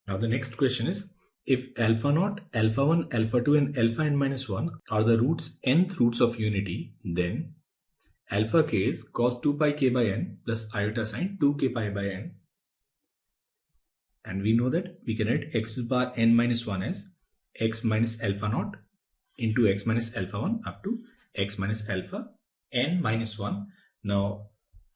Now the next question is, if alpha naught, alpha 1, alpha 2 and alpha n minus 1 are the nth roots of unity, then alpha k is cos 2 pi k by n plus iota sine 2 k pi by n. And we know that we can write x to the power n minus 1 as x minus alpha naught into x minus alpha 1 up to x minus alpha n minus 1. Now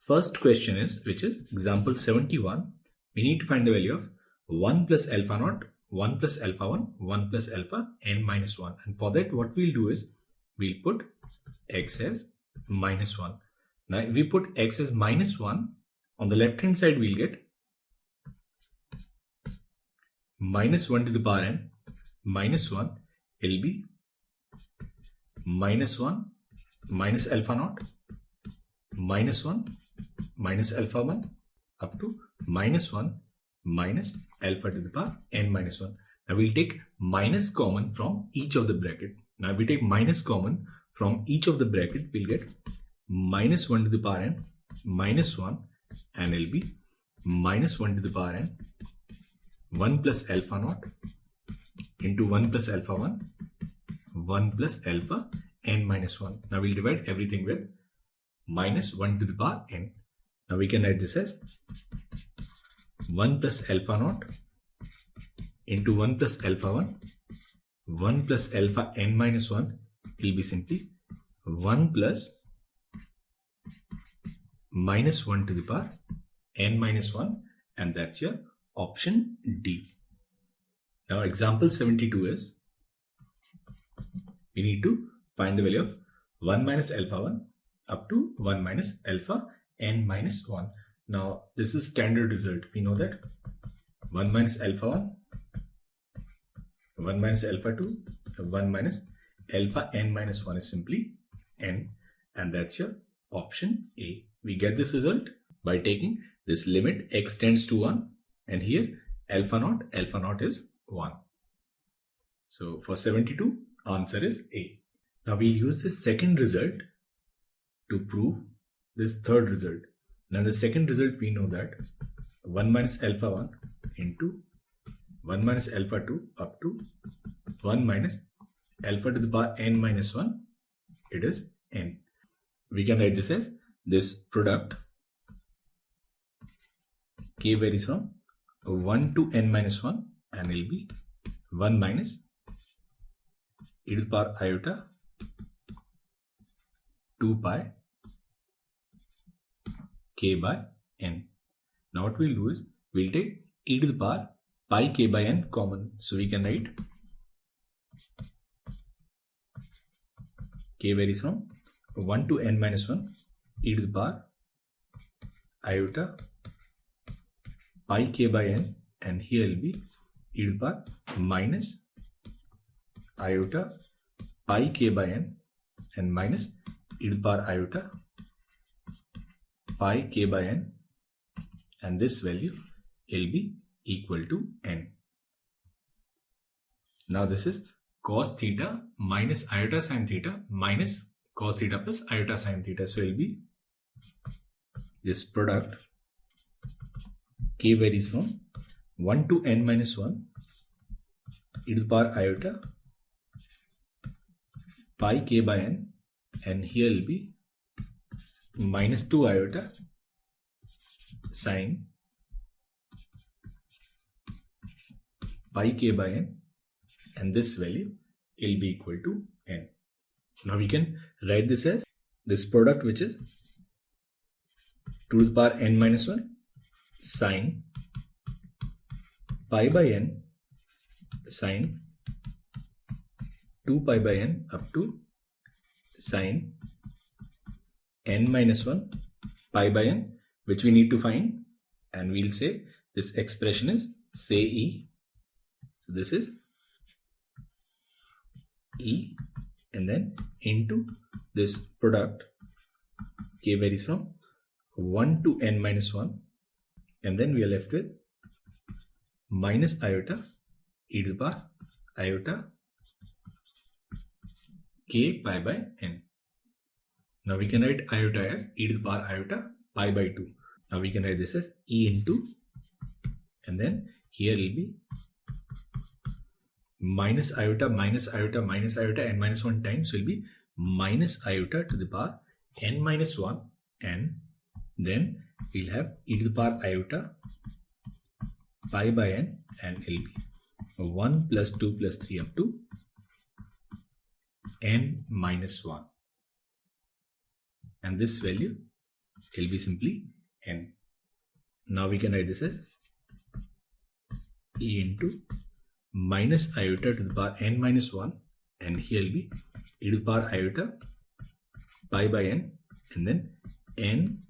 first question is, which is example 71, we need to find the value of 1 plus alpha naught, 1 plus alpha 1, 1 plus alpha n minus 1. And for that what we'll do is, we'll put x as minus 1. Now if we put x as minus 1, on the left hand side we'll get minus 1 to the power n minus 1 will be minus 1 minus alpha naught minus 1 minus alpha 1 up to minus 1 minus alpha to the power n minus 1. Now we'll take minus common from each of the bracket. Now if we take minus common from each of the bracket, we'll get minus 1 to the power n minus 1, and it'll be minus 1 to the power n 1 plus alpha naught into 1 plus alpha 1, 1 plus alpha n minus 1. Now we'll divide everything with minus 1 to the power n. Now we can write this as 1 plus alpha naught into 1 plus alpha 1, 1 plus alpha n minus 1 will be simply 1 plus minus 1 to the power n minus 1, and that's your option D. Now example 72 is, we need to find the value of 1 minus alpha 1 up to 1 minus alpha n minus 1. Now this is standard result. We know that 1 minus alpha 1, 1 minus alpha 2, 1 minus alpha n minus 1 is simply n, and that's your option A. We get this result by taking this limit x tends to 1, and here alpha naught is 1. So for 72, answer is A. Now we'll use this second result to prove this third result. Now the second result, we know that 1 minus alpha 1 into 1 minus alpha 2 up to 1 minus alpha to the power n minus 1, it is n. We can write this as this product k varies from 1 to n minus 1, and will be 1 minus e to the power iota 2 pi k by n. Now what we'll do is, we'll take e to the power pi k by n common. So we can write k varies from 1 to n minus 1 e to the power iota pi k by n, and here will be e to the power minus iota pi k by n and minus e to the power iota pi k by n, and this value will be equal to n. Now this is cos theta minus iota sin theta minus cos theta plus iota sin theta. So it will be this product k varies from 1 to n minus 1 e to the power iota pi k by n, and here will be minus 2 iota sine pi k by n, and this value will be equal to n. Now we can write this as this product, which is 2 to the power n minus 1 sine pi by n sine 2 pi by n up to sine n minus 1 pi by n, which we need to find, and we'll say this expression is say E. This is E, and then into this product k varies from 1 to n minus 1, and then we are left with minus iota e to the power iota k pi by n. Now we can write iota as e to the power iota pi by 2. Now we can write this as e into, and then here will be minus iota minus iota minus iota n minus 1 times will be minus iota to the power n minus 1, and then we'll have e to the power iota pi by n, and it'll be 1 plus 2 plus 3 up to n minus 1, and this value will be simply n. Now we can write this as e into minus iota to the power n minus 1, and here will be e to the power iota pi by n, and then n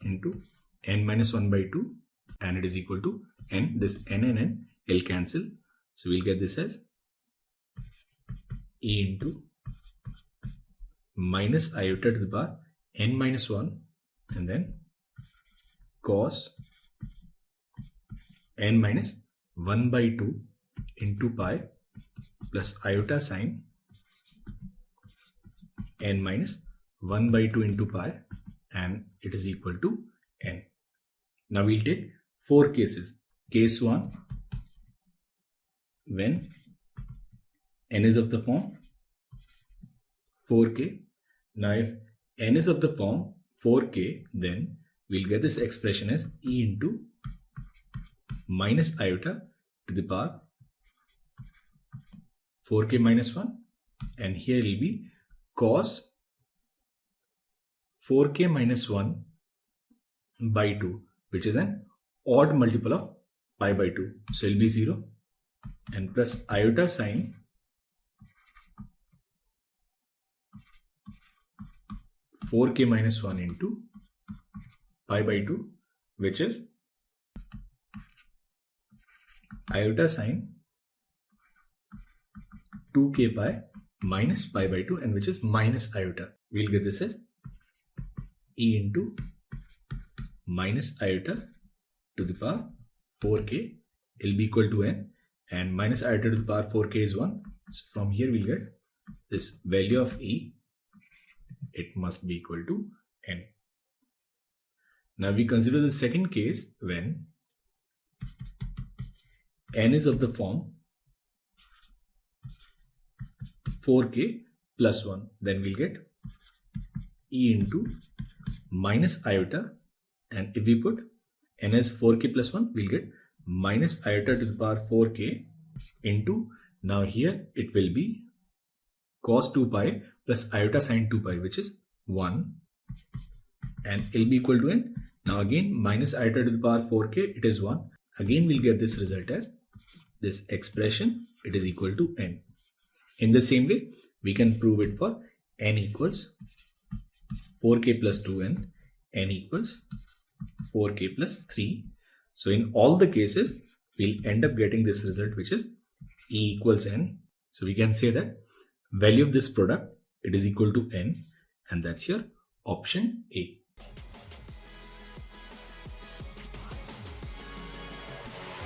into n minus 1 by 2, and it is equal to n. This n and n will cancel, so we'll get this as e into minus iota to the power n minus 1, and then cos n minus 1 by 2 into pi plus iota sine n minus 1 by 2 into pi, and it is equal to n. Now we'll take 4 cases. Case 1, when n is of the form 4k. Now if n is of the form 4k, then we'll get this expression as e into minus iota to the power 4k minus 1, and here will be cos 4k minus 1 by 2, which is an odd multiple of pi by 2, so it will be 0, and plus iota sine 4k minus 1 into pi by 2, which is iota sine 2k pi minus pi by 2, and which is minus iota. We'll get this as e into minus iota to the power 4k will be equal to n, and minus iota to the power 4k is 1. So from here we'll get this value of e, it must be equal to n. Now we consider the second case when n is of the form 4k plus 1, then we'll get e into minus iota, and if we put n as 4k plus 1, we'll get minus iota to the power 4k into, now here it will be cos 2 pi plus iota sine 2 pi, which is 1, and it will be equal to n. Now again minus iota to the power 4k, it is 1. Again we'll get this result as this expression, it is equal to n. In the same way, we can prove it for n equals 4k plus 2n, n equals 4k plus 3. So in all the cases, we'll end up getting this result, which is e equals n. So we can say that value of this product, it is equal to n, and that's your option A.